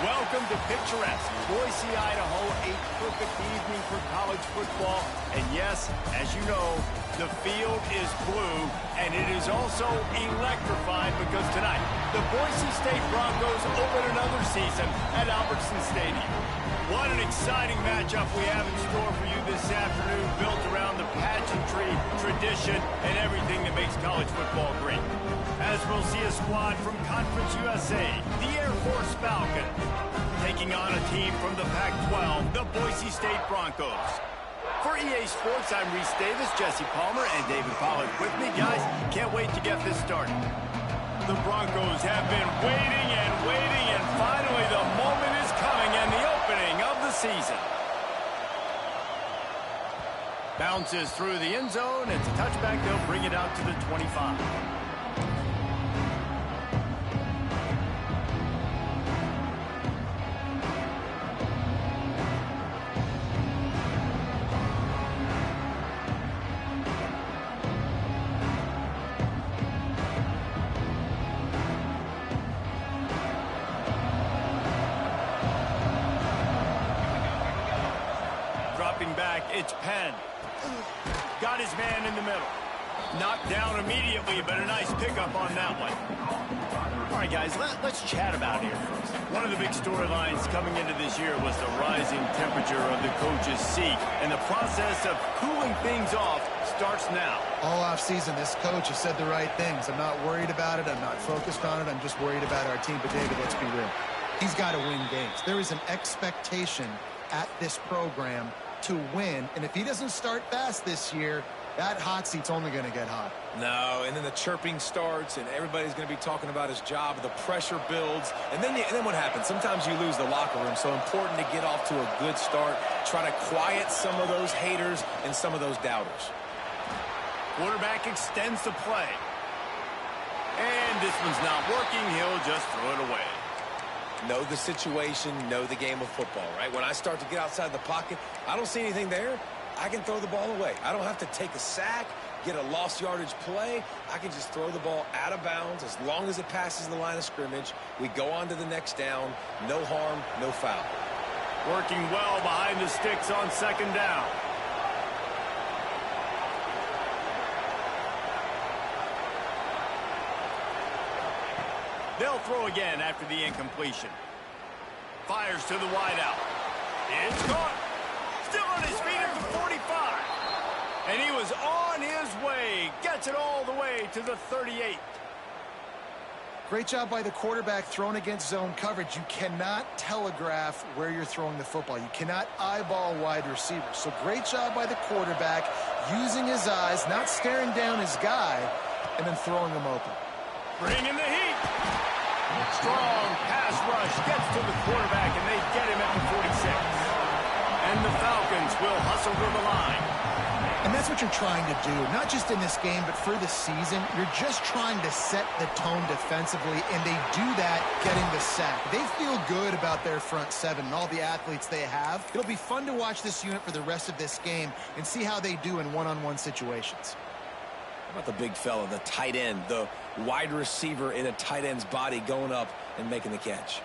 Welcome to picturesque Boise, Idaho, a perfect evening for college football. And yes, as you know, the field is blue, and it is also electrified because tonight, the Boise State Broncos open another season at Albertson Stadium. What an exciting matchup we have in store for you this afternoon, built around the pageantry, tradition, and everything that makes college football great. As we'll see a squad from Conference USA, the Air Force Falcons, taking on a team from the Pac-12, the Boise State Broncos. For EA Sports, I'm Reese Davis, Jesse Palmer, and David Pollack with me. Guys, can't wait to get this started. The Broncos have been waiting, and finally the moment is coming, and the opening of the season. Bounces through the end zone. It's a touchback. They'll bring it out to the 25. Back, it's Penn. Got his man in the middle. Knocked down immediately, but a nice pickup on that one. All right, guys, let's chat about Air Force. One of the big storylines coming into this year was the rising temperature of the coach's seat, and the process of cooling things off starts now. All offseason, this coach has said the right things. I'm not worried about it. I'm not focused on it. I'm just worried about our team. But, David, let's be real. He's got to win games. There is an expectation at this program to win, and if he doesn't start fast this year, that hot seat's only going to get hot. No, and then the chirping starts, and everybody's going to be talking about his job. The pressure builds, and then what happens? Sometimes you lose the locker room, so important to get off to a good start. Try to quiet some of those haters and some of those doubters. Quarterback extends the play. And this one's not working. He'll just throw it away. Know the situation, know the game of football, right? When I start to get outside the pocket, I don't see anything there, I can throw the ball away. I don't have to take a sack, get a lost yardage play. I can just throw the ball out of bounds as long as it passes the line of scrimmage. We go on to the next down. No harm, no foul. Working well behind the sticks on second down. They'll throw again after the incompletion. Fires to the wideout. It's caught. Still on his feet at the 45. And he was on his way. Gets it all the way to the 38. Great job by the quarterback thrown against zone coverage. You cannot telegraph where you're throwing the football. You cannot eyeball wide receivers. So great job by the quarterback using his eyes, not staring down his guy, and then throwing him open. Bringing the heat. Strong pass rush gets to the quarterback, and they get him at the 46. And the Falcons will hustle to the line. And that's what you're trying to do, not just in this game, but for the season. You're just trying to set the tone defensively, and they do that getting the sack. They feel good about their front seven and all the athletes they have. It'll be fun to watch this unit for the rest of this game and see how they do in one-on-one situations. How about the big fella, the tight end, the wide receiver in a tight end's body going up and making the catch?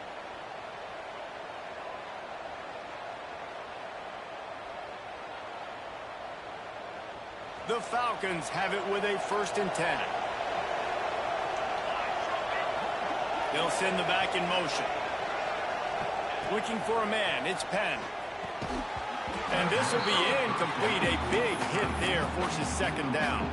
The Falcons have it with a 1st and 10. They'll send the back in motion. Looking for a man, it's Penn. And this will be incomplete. A big hit there forces second down.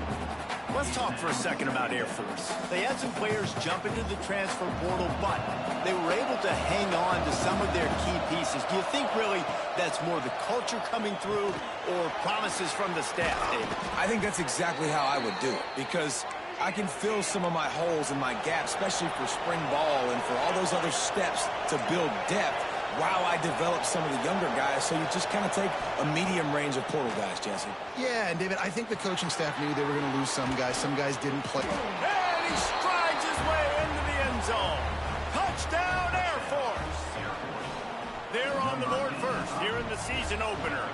Let's talk for a second about Air Force. They had some players jump into the transfer portal, but they were able to hang on to some of their key pieces. Do you think really that's more the culture coming through or promises from the staff, David? I think that's exactly how I would do it, because I can fill some of my holes and my gaps, especially for spring ball and for all those other steps to build depth, while I develop some of the younger guys. So you just kind of take a medium range of portal guys, Jesse. Yeah, and David, I think the coaching staff knew they were going to lose some guys. Some guys didn't play. And he strides his way into the end zone. Touchdown, Air Force. They're on the board first here in the season opener.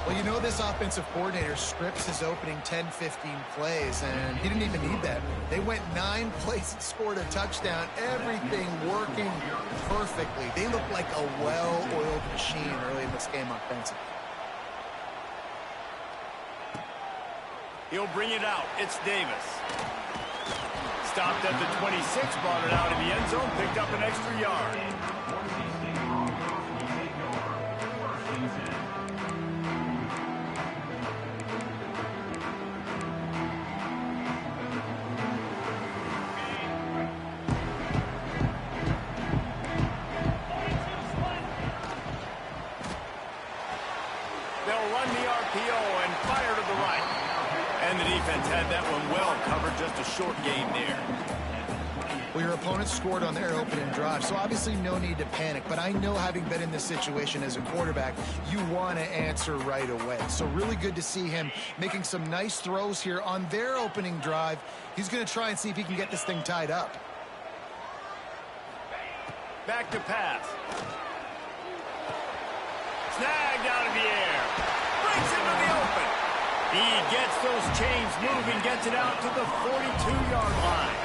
Well, you know this offensive coordinator scripts his opening 10, 15 plays, and he didn't even need that. They went 9 plays and scored a touchdown, everything working perfectly. They looked like a well-oiled machine early in this game offensively. He'll bring it out. It's Davis. Stopped at the 26, brought it out of the end zone, picked up an extra yard. They'll run the RPO and fire to the right. And the defense had that one well covered, just a short game there. Well, your opponent scored on their opening drive, so obviously no need to panic. But I know, having been in this situation as a quarterback, you want to answer right away. So really good to see him making some nice throws here on their opening drive. He's going to try and see if he can get this thing tied up. Back to pass. Snagged out of the air. Breaks into the open. He gets those chains moving, gets it out to the 42-yard line.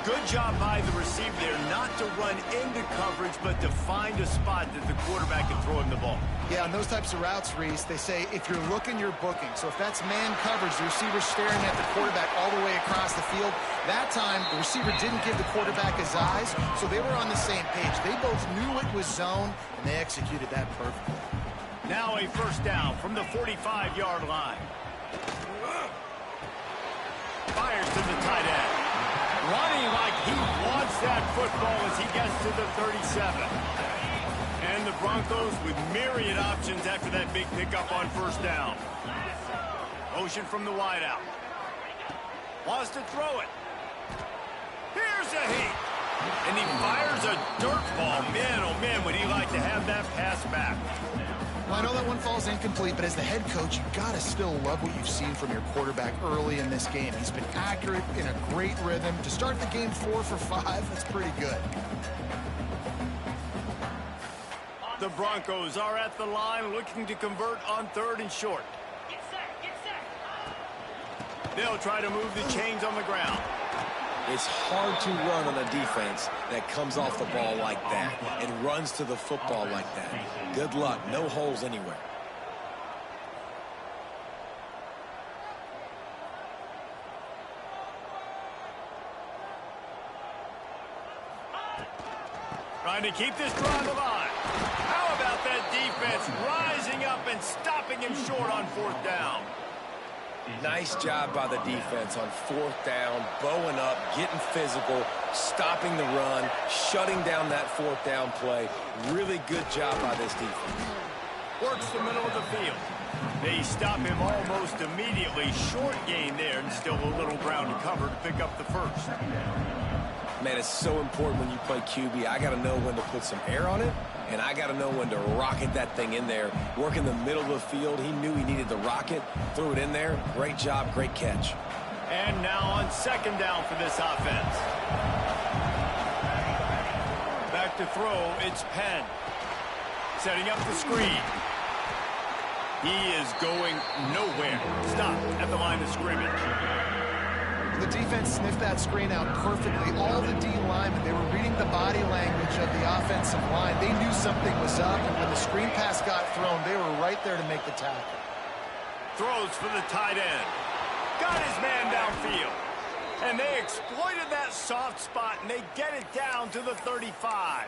Good job by the receiver there, not to run into coverage, but to find a spot that the quarterback can throw him the ball. Yeah, on those types of routes, Reese, they say if you're looking, you're booking. So if that's man coverage, the receiver's staring at the quarterback all the way across the field. That time, the receiver didn't give the quarterback his eyes, so they were on the same page. They both knew it was zone, and they executed that perfectly. Now a first down from the 45-yard line. Fires to the tight end. Running like he wants that football as he gets to the 37. And the Broncos with myriad options after that big pickup on first down. Motion from the wideout. Wants to throw it. Here's a heat. And he fires a dirt ball. Man, oh man, would he like to have that pass back. Well, I know that one falls incomplete, but as the head coach, you've got to still love what you've seen from your quarterback early in this game. He's been accurate, in a great rhythm. To start the game 4 for 5, that's pretty good. The Broncos are at the line looking to convert on 3rd and short. Get set, get set. They'll try to move the chains on the ground. It's hard to run on a defense that comes off the ball like that and runs to the football like that. Good luck. No holes anywhere. Trying to keep this drive alive. How about that defense rising up and stopping him short on 4th down? Nice job by the defense on 4th down, bowing up, getting physical, stopping the run, shutting down that 4th down play. Really good job by this defense. Works the middle of the field. They stop him almost immediately. Short gain there, and still a little ground to cover to pick up the first. Man, it's so important when you play QB. I got to know when to put some air on it, and I got to know when to rocket that thing in there. Work in the middle of the field. He knew he needed the rocket, threw it in there. Great job, great catch. And now on 2nd down for this offense. Back to throw, it's Penn. Setting up the screen. He is going nowhere. Stop at the line of scrimmage. The defense sniffed that screen out perfectly. All the D linemen, they were reading the body language of the offensive line. They knew something was up, and when the screen pass got thrown, they were right there to make the tackle. Throws for the tight end. Got his man downfield. And they exploited that soft spot, and they get it down to the 35.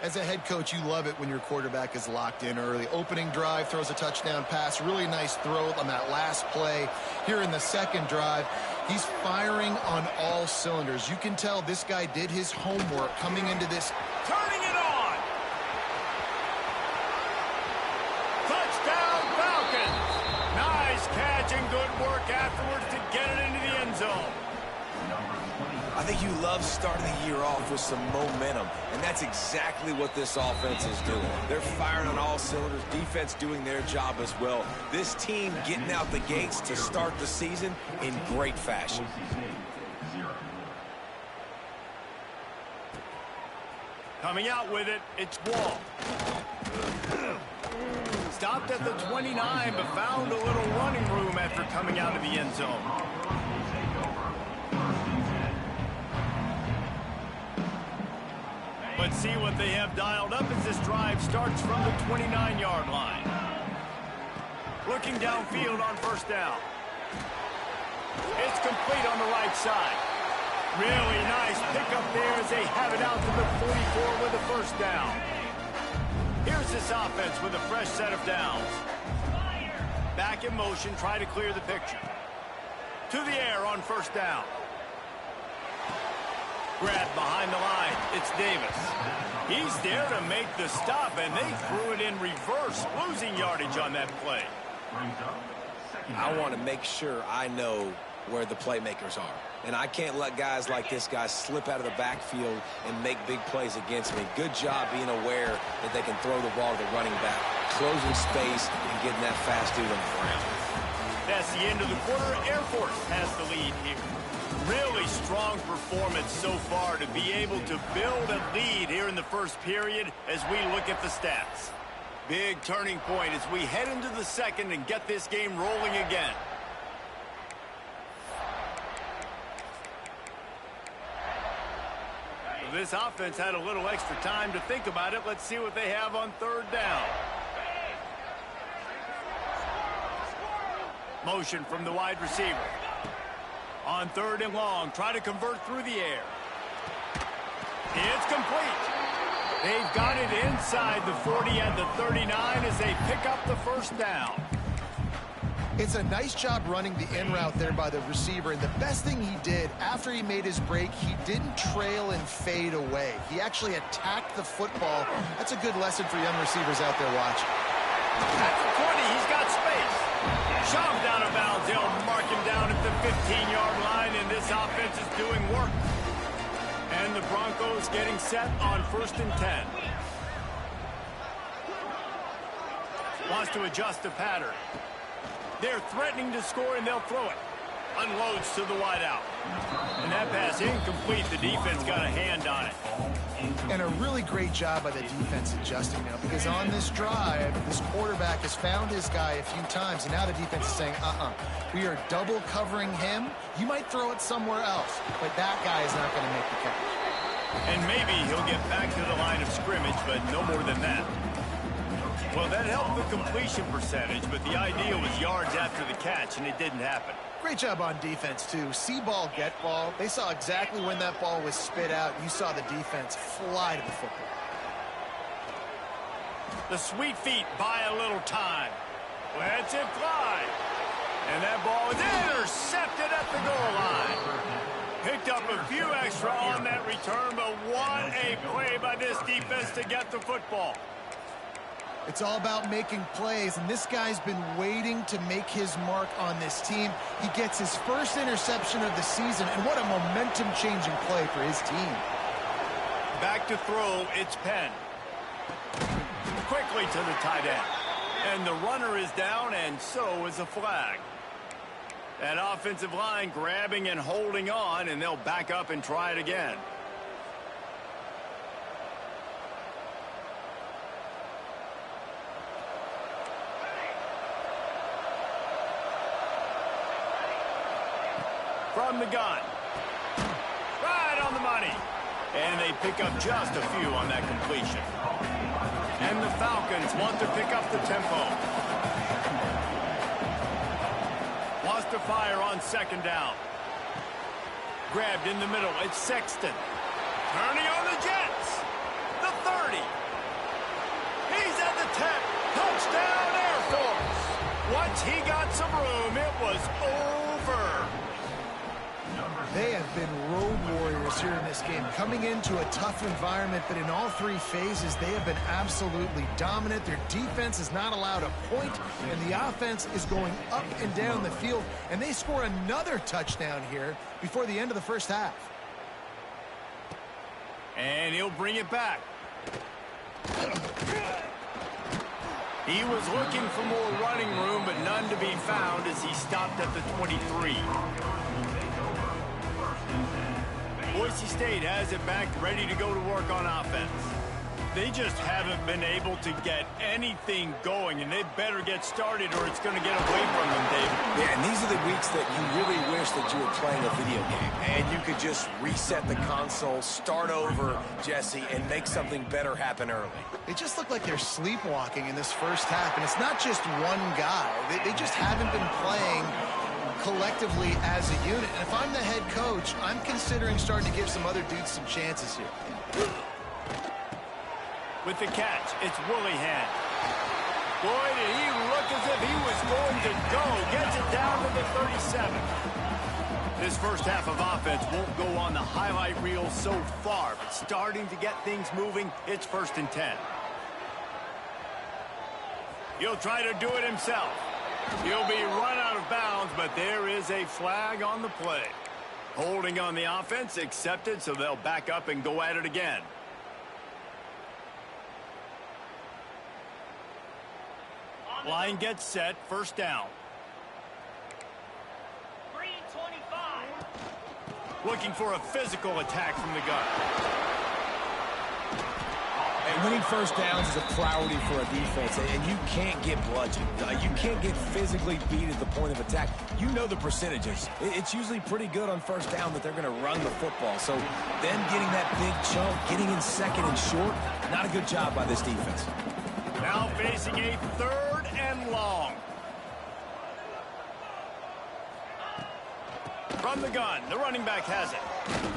As a head coach, you love it when your quarterback is locked in early. Opening drive, throws a touchdown pass. Really nice throw on that last play. Here in the 2nd drive, he's firing on all cylinders. You can tell this guy did his homework coming into this. Turning it on. Touchdown Falcons. Nice catch and good work afterwards to get it into the end zone. I think you love starting the year off with some momentum, and that's exactly what this offense is doing. They're firing on all cylinders, defense doing their job as well. This team getting out the gates to start the season in great fashion. Coming out with it, it's Wall. stopped at the 29, but found a little running room after coming out of the end zone. Let's see what they have dialed up as this drive starts from the 29-yard line. Looking downfield on first down. It's complete on the right side. Really nice pickup there as they have it out to the 44 with a first down. Here's this offense with a fresh set of downs. Back in motion, try to clear the picture. To the air on first down. Grab behind the line. It's Davis. He's there to make the stop, and they threw it in reverse, losing yardage on that play. I want to make sure I know where the playmakers are. And I can't let guys like this guy slip out of the backfield and make big plays against me. Good job being aware that they can throw the ball to the running back, closing space, and getting that fast dude on the ground. That's the end of the quarter. Air Force has the lead here. Really strong performance so far to be able to build a lead here in the first period as we look at the stats. Big turning point as we head into the second and get this game rolling again. This offense had a little extra time to think about it. Let's see what they have on third down. Motion from the wide receiver. On third and long, try to convert through the air. It's complete. They've got it inside the 40 and the 39 as they pick up the first down. It's a nice job running the in route there by the receiver, and the best thing he did after he made his break, he didn't trail and fade away. He actually attacked the football. That's a good lesson for young receivers out there watching. At the 20, he's got space. Shoved out of bounds. They'll mark him down at the 15-yard line, and this offense is doing work. And the Broncos getting set on 1st and 10. Wants to adjust the pattern. They're threatening to score, and they'll throw it. Unloads to the wideout. And that pass incomplete. The defense got a hand on it. And a really great job by the defense adjusting now, because on this drive, this quarterback has found his guy a few times, and now the defense is saying, we are double covering him. You might throw it somewhere else, but that guy is not going to make the catch. And maybe he'll get back to the line of scrimmage, but no more than that. Well, that helped the completion percentage, but the idea was yards after the catch, and it didn't happen. Great job on defense, too. See ball, get ball. They saw exactly when that ball was spit out. You saw the defense fly to the football. The sweet feet buy a little time. Lets it fly. And that ball is intercepted at the goal line. Picked up a few extra on that return, but what a play by this defense to get the football. It's all about making plays, and this guy's been waiting to make his mark on this team. He gets his first interception of the season, and what a momentum-changing play for his team. Back to throw, it's Penn. Quickly to the tight end. And the runner is down, and so is a flag. That offensive line grabbing and holding on, and they'll back up and try it again. From the gun. Right on the money. And they pick up just a few on that completion. And the Falcons want to pick up the tempo. Wants to fire on second down. Grabbed in the middle. It's Sexton. Turning on the Jets. The 30. He's at the 10. Touchdown Air Force. Once he got some room, it was over. They have been road warriors here in this game, coming into a tough environment, but in all three phases, they have been absolutely dominant. Their defense is not allowed a point, and the offense is going up and down the field, and they score another touchdown here before the end of the first half. And he'll bring it back. He was looking for more running room, but none to be found as he stopped at the 23. Boise State has it back, ready to go to work on offense. They just haven't been able to get anything going, and they better get started or it's going to get away from them, David. Yeah, and these are the weeks that you really wish that you were playing a video game, and you could just reset the console, start over, Jesse, and make something better happen early. They just look like they're sleepwalking in this first half, and it's not just one guy. They just haven't been playing collectively as a unit. And if I'm the head coach, I'm considering starting to give some other dudes some chances here. With the catch, it's Willihan. Boy, did he look as if he was going to go. Gets it down to the 37. This first half of offense won't go on the highlight reel so far, but starting to get things moving, it's 1st and 10. He'll try to do it himself. He'll be run out of bounds, but there is a flag on the play. Holding on the offense, accepted, so they'll back up and go at it again. Line gets set, 1st down. 325. Looking for a physical attack from the gun. And winning 1st downs is a priority for a defense, and you can't get bludgeoned. You can't get physically beat at the point of attack. You know the percentages. It's usually pretty good on 1st down that they're going to run the football. So them getting that big chunk, getting in 2nd and short, not a good job by this defense. Now facing a 3rd and long. From the gun, the running back has it.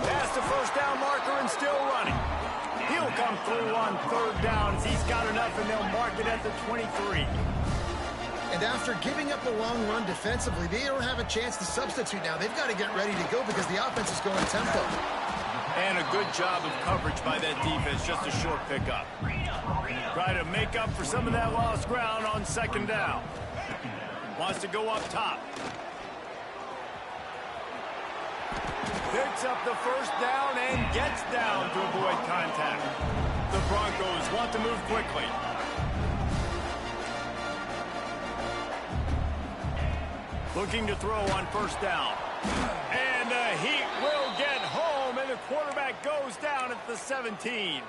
Past the 1st down marker and still running. He'll come through on 3rd down as he's got enough, and they'll mark it at the 23. And after giving up a long run defensively, they don't have a chance to substitute now. They've got to get ready to go because the offense is going tempo. And a good job of coverage by that defense, just a short pickup. Try to make up for some of that lost ground on 2nd down. Wants to go up top. Picks up the 1st down and gets down to avoid contact. The Broncos want to move quickly. Looking to throw on 1st down. And the Heat will get home, and the quarterback goes down at the 17.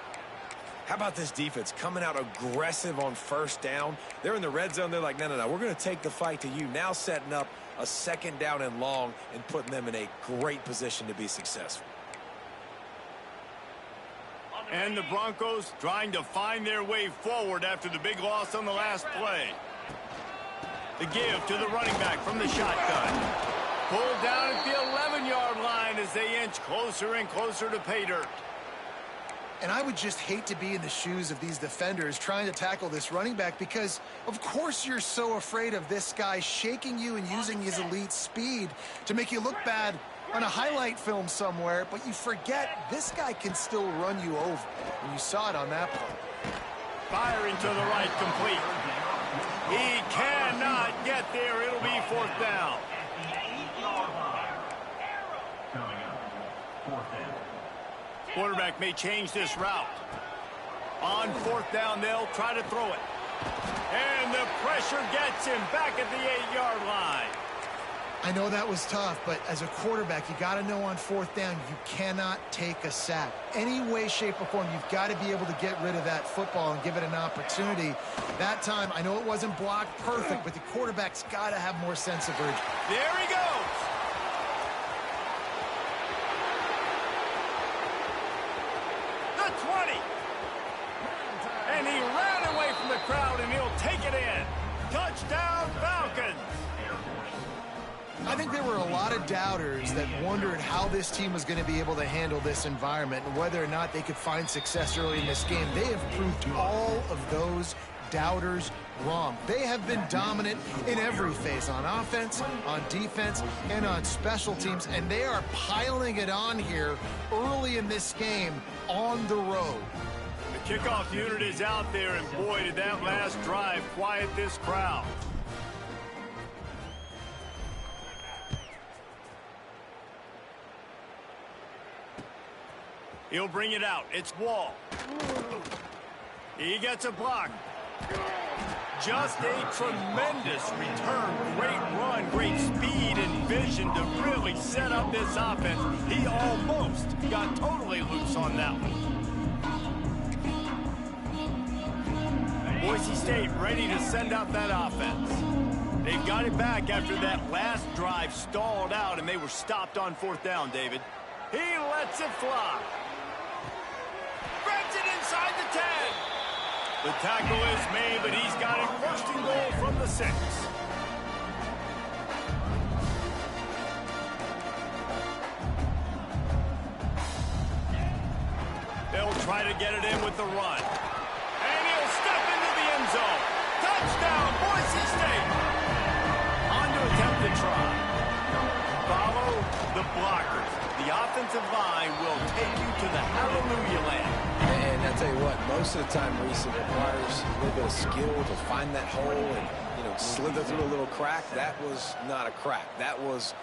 How about this defense coming out aggressive on 1st down? They're in the red zone. They're like, no, we're going to take the fight to you. Now setting up a 2nd down and long and putting them in a great position to be successful. And the Broncos trying to find their way forward after the big loss on the last play. The give to the running back from the shotgun. Pulled down at the 11-yard line as they inch closer and closer to pay dirt. And I would just hate to be in the shoes of these defenders trying to tackle this running back because, of course, you're so afraid of this guy shaking you and using his elite speed to make you look bad on a highlight film somewhere, but you forget this guy can still run you over. And you saw it on that play. Firing to the right, complete. He cannot get there. It'll be 4th down. Quarterback may change this route. On 4th down, they'll try to throw it. And the pressure gets him back at the 8-yard line. I know that was tough, but as a quarterback, you got to know on 4th down, you cannot take a sack. Any way, shape, or form, you've got to be able to get rid of that football and give it an opportunity. That time, I know it wasn't blocked perfect, but the quarterback's got to have more sense of urgency. There he goes. The 20. And he ran away from the crowd, and he'll take it in. Touchdown, Falcons. I think there were a lot of doubters that wondered how this team was going to be able to handle this environment and whether or not they could find success early in this game. They have proved all of those doubters wrong. They have been dominant in every phase, on offense, on defense, and on special teams, and they are piling it on here early in this game on the road. The kickoff unit is out there, and boy, did that last drive quiet this crowd. He'll bring it out. It's Wall. He gets a block. Just a tremendous return. Great run, great speed and vision to really set up this offense. He almost got totally loose on that one. Boise State ready to send out that offense. They've got it back after that last drive stalled out, and they were stopped on 4th down, David. He lets it fly. Grabs it inside the 10. The tackle is made, but he's got it 1st and goal from the 6. They'll try to get it in with the run. And he'll step into the end zone. Touchdown, Boise State. On to attempt the try. Follow the blockers. The offensive line will take you to the hallelujah land. And I'll tell you what, most of the time, Reese, it requires a little bit of skill to find that hole and, slither through a little crack. That was not a crack. That was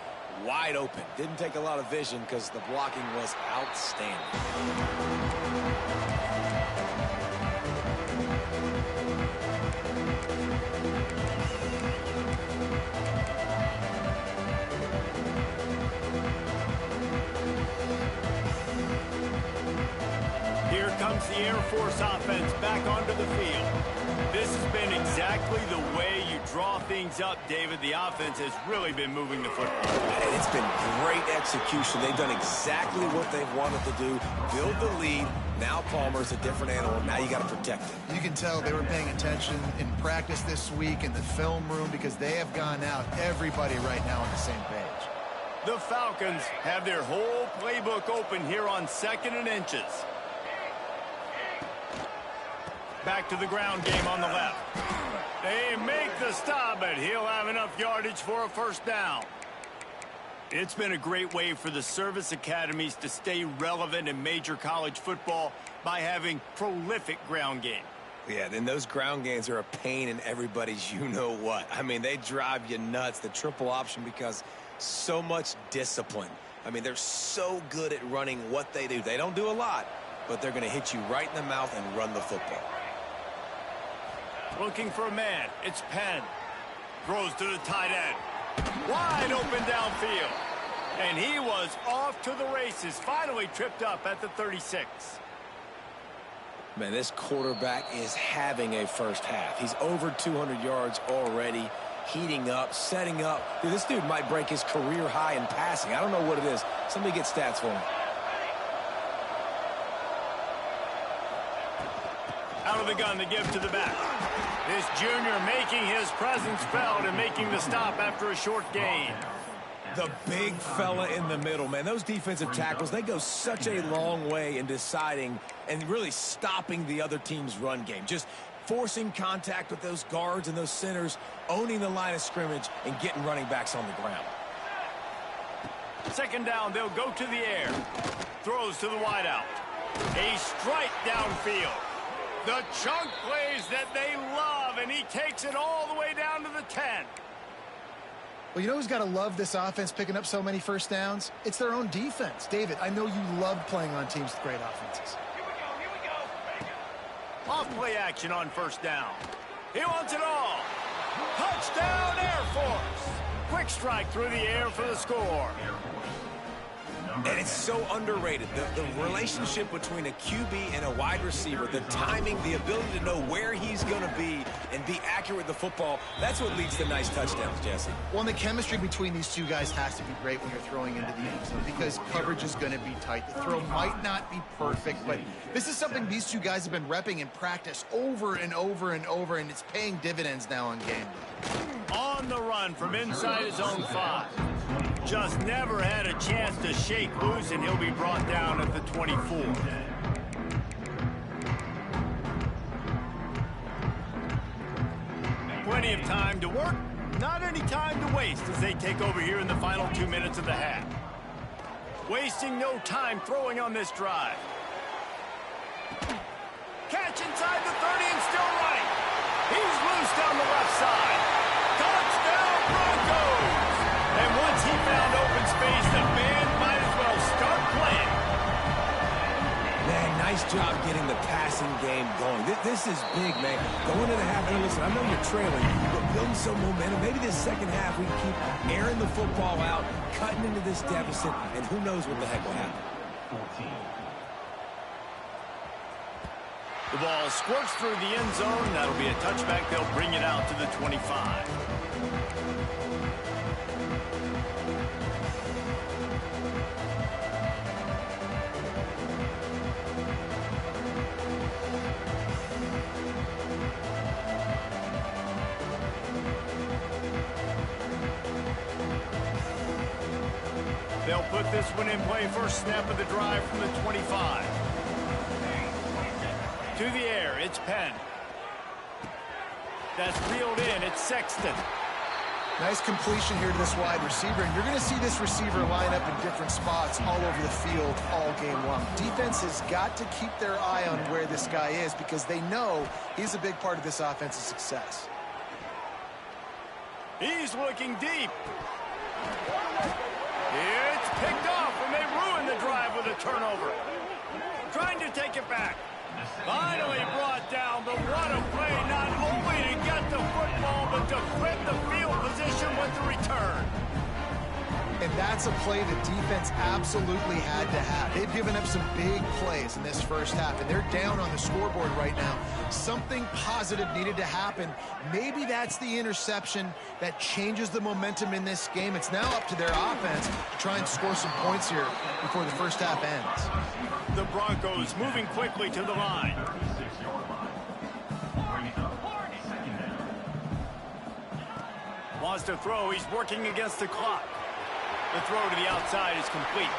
wide open. Didn't take a lot of vision because the blocking was outstanding. Here comes the Air Force offense back onto the field. This has been exactly the way you draw things up, David. The offense has really been moving the football. And it's been great execution. They've done exactly what they've wanted to do. Build the lead. Now Palmer's a different animal. Now you got to protect it. You can tell they were paying attention in practice this week in the film room because they have gone out, everybody right now on the same page. The Falcons have their whole playbook open here on 2nd and inches. Back to the ground game on the left. They make the stop, but he'll have enough yardage for a 1st down. It's been a great way for the service academies to stay relevant in major college football by having prolific ground game. Yeah, then those ground games are a pain in everybody's you-know-what. I mean, they drive you nuts, the triple option, because so much discipline. I mean, they're so good at running what they do. They don't do a lot, but they're going to hit you right in the mouth and run the football. Looking for a man. It's Penn. Throws to the tight end. Wide open downfield. And he was off to the races. Finally tripped up at the 36. Man, this quarterback is having a first half. He's over 200 yards already, heating up, setting up. Dude, this dude might break his career high in passing. I don't know what it is. Somebody get stats for him. Out of the gun to give to the back. This junior making his presence felt and making the stop after a short gain. The big fella in the middle, man. Those defensive tackles, they go such a long way in deciding and really stopping the other team's run game. Just forcing contact with those guards and those centers, owning the line of scrimmage, and getting running backs on the ground. 2nd down, they'll go to the air. Throws to the wideout. A strike downfield. The chunk plays that they love, and he takes it all the way down to the 10. Well, you know who's got to love this offense picking up so many 1st downs? It's their own defense. David, I know you love playing on teams with great offenses. Here we go. Off play action on 1st down. He wants it all. Touchdown, Air Force. Quick strike through the air for the score. And it's so underrated. The relationship between a QB and a wide receiver, the timing, the ability to know where he's going to be and be accurate with the football, that's what leads to nice touchdowns, Jesse. Well, and the chemistry between these two guys has to be great when you're throwing into the end zone because coverage is going to be tight. The throw might not be perfect, but this is something these two guys have been repping in practice over and over and over, and it's paying dividends now on game day. On the run from inside his own 5. Just never had a chance to shake loose, and he'll be brought down at the 24. Plenty of time to work, not any time to waste as they take over here in the final 2 minutes of the half. Wasting no time throwing on this drive. Catch inside the 30 and still running. He's loose down the left side. Touchdown, Broncos! And once he found open space, the band might as well start playing. Man, nice job getting the passing game going. This is big, man. Going into the half, and listen, I know you're trailing, but building some momentum. Maybe this 2nd half we can keep airing the football out, cutting into this deficit, and who knows what the heck will happen. The ball squirts through the end zone. That'll be a touchback. They'll bring it out to the 25. They'll put this one in play. First snap of the drive from the 25. To the air, it's Penn. That's reeled in, it's Sexton. Nice completion here to this wide receiver, and you're going to see this receiver line up in different spots all over the field all game long. Defense has got to keep their eye on where this guy is because they know he's a big part of this offense's success. He's looking deep. It's picked off, and they ruin the drive with a turnover. Trying to take it back. Finally brought down, but what a play, not only to get the football, but to flip the field position with the return. And that's a play the defense absolutely had to have. They've given up some big plays in this first half, and they're down on the scoreboard right now. Something positive needed to happen. Maybe that's the interception that changes the momentum in this game. It's now up to their offense to try and score some points here before the first half ends. The Broncos moving quickly to the line. Wants to throw. He's working against the clock. The throw to the outside is complete.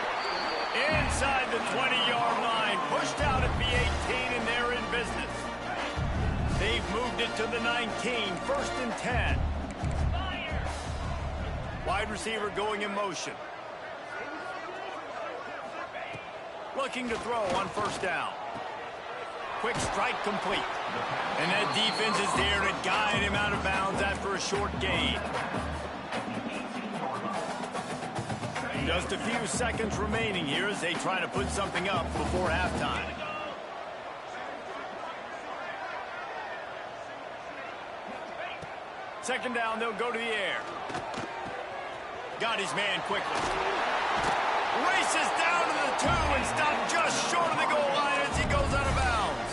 Inside the 20-yard line. Pushed out at the 18, and they're in business. They've moved it to the 19. First and 10. Wide receiver going in motion. Looking to throw on first down. Quick strike complete. And that defense is there to guide him out of bounds after a short gain. Just a few seconds remaining here as they try to put something up before halftime. Second down, they'll go to the air. Got his man quickly. Races down to the 2 and stopped just short of the goal line as he goes out of bounds.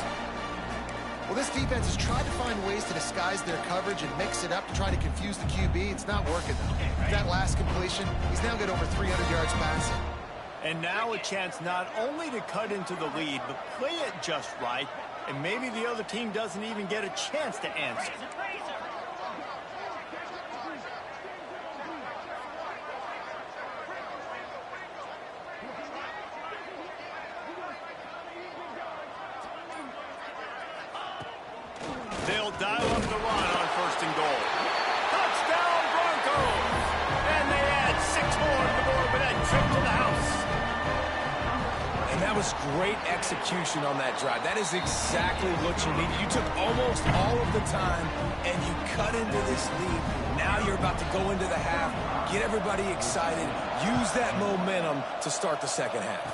Well, this defense has tried to find ways to disguise their coverage and mix it up to try to confuse the QB. It's not working, though. That last completion, he's now got over 300 yards passing. And now a chance not only to cut into the lead, but play it just right, and maybe the other team doesn't even get a chance to answer. They'll dial up the run on first and goal. Touchdown, Broncos! And they add 6 more to the board with that trip to the house. And that was great execution on that drive. That is exactly what you needed. You took almost all of the time, and you cut into this lead. Now you're about to go into the half, get everybody excited, use that momentum to start the second half.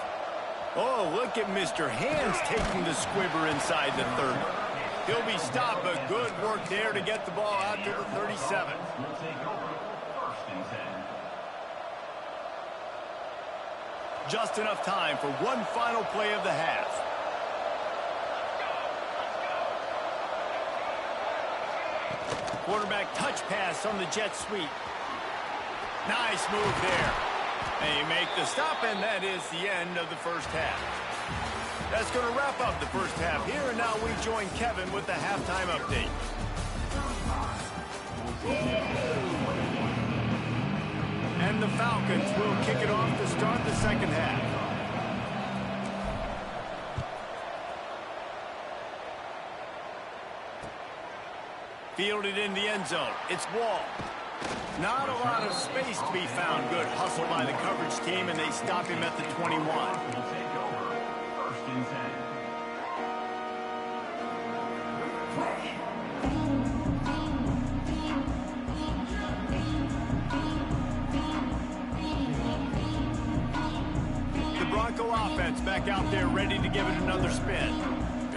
Oh, look at Mr. Hands taking the squibber inside the 30. He'll be stopped, but good work there to get the ball out to the 37. Just enough time for one final play of the half. Quarterback touch pass on the jet sweep. Nice move there. They make the stop, and that is the end of the first half. That's going to wrap up the first half here, and now we join Kevin with the halftime update. And the Falcons will kick it off to start the second half. Fielded in the end zone. It's Wall. Not a lot of space to be found. Good hustle by the coverage team, and they stop him at the 21. The Bronco offense back out there ready to give it another spin.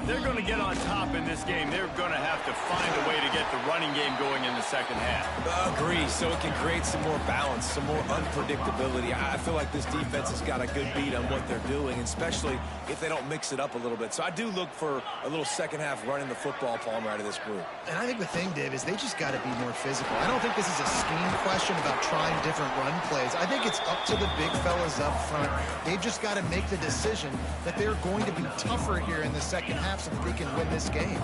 they're going to get on top in this game, they're going to have to find a way to get the running game going in the second half. Agree, so it can create some more balance, some more unpredictability. I feel like this defense has got a good beat on what they're doing, especially if they don't mix it up a little bit. So I do look for a little second half running the football, Palmer, out of this group. And I think the thing, Dave, is they just got to be more physical. I don't think this is a scheme question about trying different run plays. I think it's up to the big fellas up front. They've just got to make the decision that they're going to be tougher here in the second half so that they can win this game.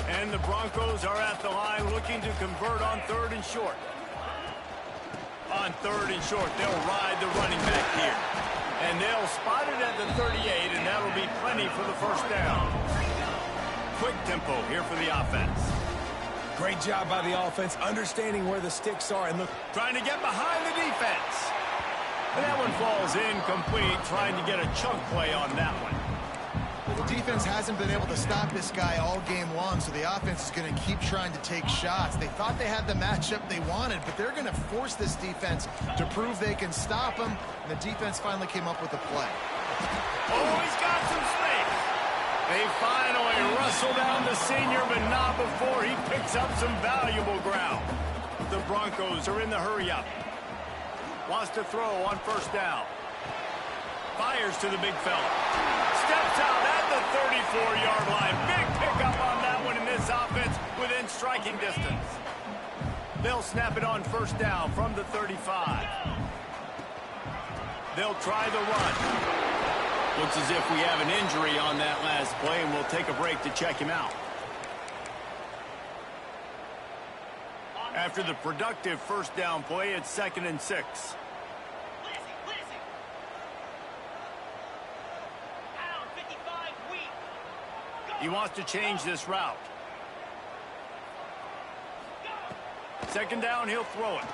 And the Broncos are at the line looking to convert on 3rd and short. On 3rd and short, they'll ride the running back here. And they'll spot it at the 38, and that'll be plenty for the first down. Quick tempo here for the offense. Great job by the offense, understanding where the sticks are, and look, trying to get behind the defense. And that one falls incomplete, trying to get a chunk play on that one. Well, the defense hasn't been able to stop this guy all game long, so the offense is going to keep trying to take shots. They thought they had the matchup they wanted, but they're going to force this defense to prove they can stop them, and the defense finally came up with a play. Oh, he's got some space. They finally wrestle down the senior, but not before he picks up some valuable ground. The Broncos are in the hurry-up. Wants to throw on 1st down. Fires to the big fella. Steps out at the 34-yard line. Big pickup on that one in this offense within striking distance. They'll snap it on 1st down from the 35. They'll try the run. Looks as if we have an injury on that last play, and we'll take a break to check him out. After the productive 1st down play, it's 2nd and 6. He wants to change this route. 2nd down, he'll throw it.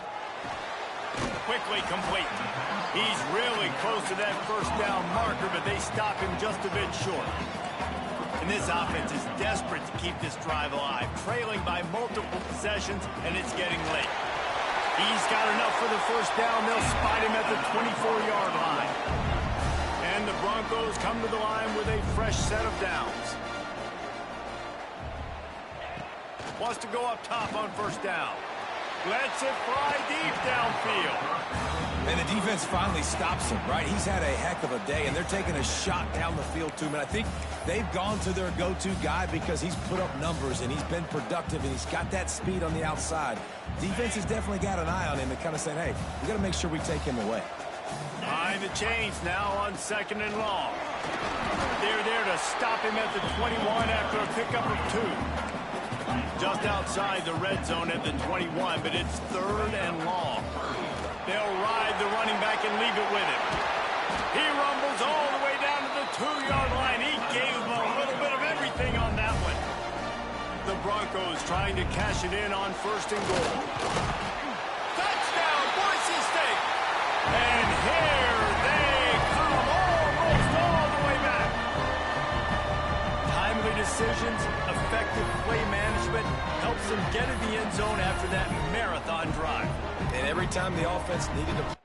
Quickly complete. He's really close to that 1st down marker, but they stop him just a bit short. And this offense is desperate to keep this drive alive, trailing by multiple possessions, and it's getting late. He's got enough for the 1st down. They'll spot him at the 24-yard line. And the Broncos come to the line with a fresh set of downs. Wants to go up top on 1st down. Lets it fly deep downfield. And the defense finally stops him, right? He's had a heck of a day, and they're taking a shot down the field to him. And I think they've gone to their go-to guy because he's put up numbers, and he's been productive, and he's got that speed on the outside. Defense has definitely got an eye on him and kind of saying, hey, we got to make sure we take him away. Behind the chains now on 2nd and long. They're there to stop him at the 21 after a pickup of 2. Just outside the red zone at the 21, but it's 3rd and long. They'll ride the running back and leave it with him. He rumbles all the way down to the 2-yard line. He gave him a little bit of everything on that one. The Broncos trying to cash it in on 1st and goal. Touchdown, Boise State! And here they come, almost all the way back. Timely decisions, effective play management helps them get in the end zone after that marathon drive. And every time the offense needed to...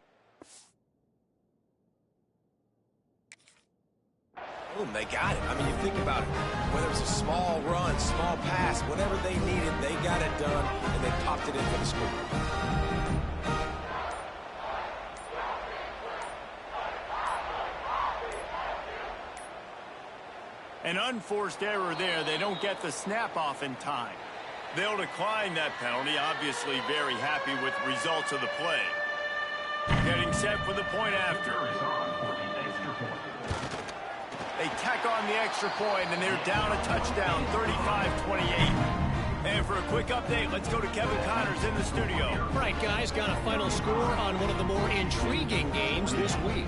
Boom, they got it. I mean, you think about it. Whether it's a small run, small pass, whatever they needed, they got it done, and they popped it in for the score. An unforced error there. They don't get the snap off in time. They'll decline that penalty, obviously very happy with the results of the play. Getting set for the point after. They tack on the extra point, and they're down a touchdown, 35-28. And for a quick update, let's go to Kevin Connors in the studio. All right, guys, got a final score on one of the more intriguing games this week.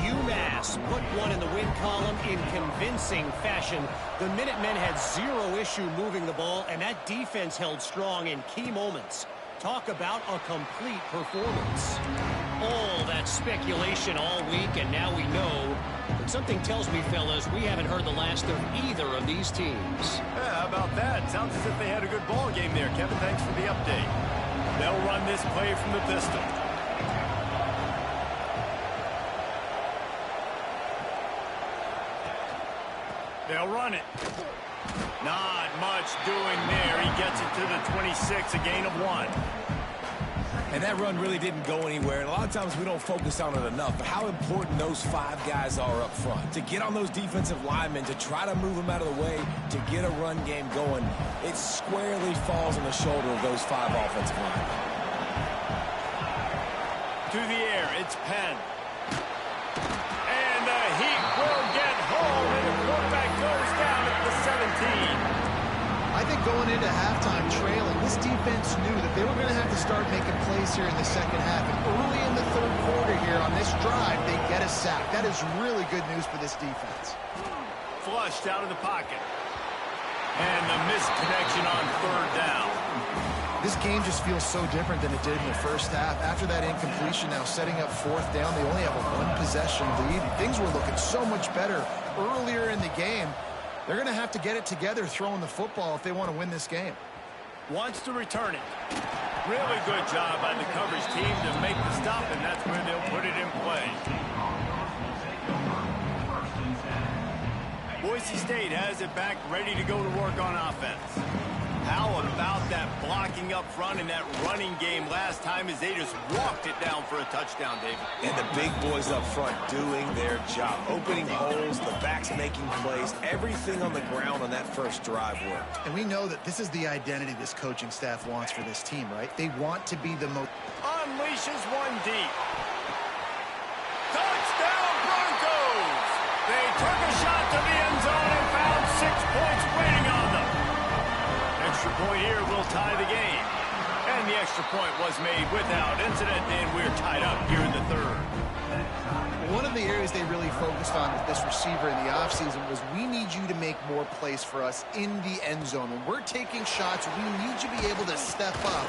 UMass put one in the win column in convincing fashion. The Minutemen had zero issue moving the ball, and that defense held strong in key moments. Talk about a complete performance. All that speculation all week, and now we know. But something tells me, fellas, we haven't heard the last of either of these teams. Yeah, how about that? Sounds as if they had a good ball game there. Kevin, thanks for the update. They'll run this play from the pistol. They'll run it. Not much doing there. He gets it to the 26, a gain of 1. And that run really didn't go anywhere. And a lot of times we don't focus on it enough. But how important those 5 guys are up front. To get on those defensive linemen, to try to move them out of the way, to get a run game going, it squarely falls on the shoulder of those 5 offensive linemen. To the air, it's Penn. And the Heat will get home, and the quarterback goes down at the 17. I think going into halftime trailing, this defense knew that they were going to have to start making plays here in the second half. And early in the third quarter here on this drive, they get a sack. That is really good news for this defense. Flushed out of the pocket. And the missed connection on third down. This game just feels so different than it did in the first half. After that incompletion, now setting up fourth down, they only have a 1-possession lead. Things were looking so much better earlier in the game. They're going to have to get it together throwing the football if they want to win this game. Wants to return it. Really good job by the coverage team to make the stop, and that's where they'll put it in play. Boise State has it back, ready to go to work on offense. How about that blocking up front and that running game last time as they just walked it down for a touchdown, David? And the big boys up front doing their job. Opening holes, the backs making plays. Everything on the ground on that first drive worked. And we know that this is the identity this coaching staff wants for this team, right? They want to be the most... Unleashes one deep. Touchdown Broncos! They took a shot to the end zone and found 6 points waiting on them. Extra point here will tie the game. And the extra point was made without incident, and we're tied up here in the third. One of the areas they really focused on with this receiver in the offseason was we need you to make more plays for us in the end zone. When we're taking shots, we need you to be able to step up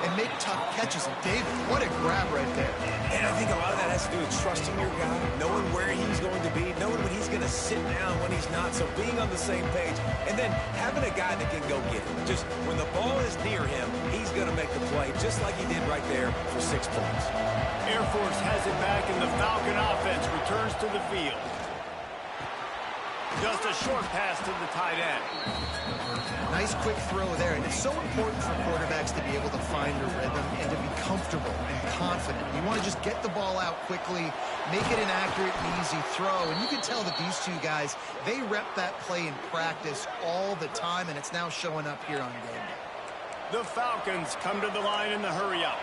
and make tough catches. And David, what a grab right there. And I think a lot of that has to do with trusting your guy, knowing where he's going to be, knowing when he's going to sit down, when he's not. So being on the same page, and then having a guy that can go get it. Just when the ball is near him, he's going to make the play, just like he did right there for 6 points. Air Force has it back, and the Falcon offense returns to the field. Just a short pass to the tight end. Nice quick throw there, and it's so important for quarterbacks to be able to find a rhythm and to be comfortable and confident. You want to just get the ball out quickly, make it an accurate and easy throw, and you can tell that these two guys, they rep that play in practice all the time, and it's now showing up here on game day. The Falcons come to the line in the hurry-up.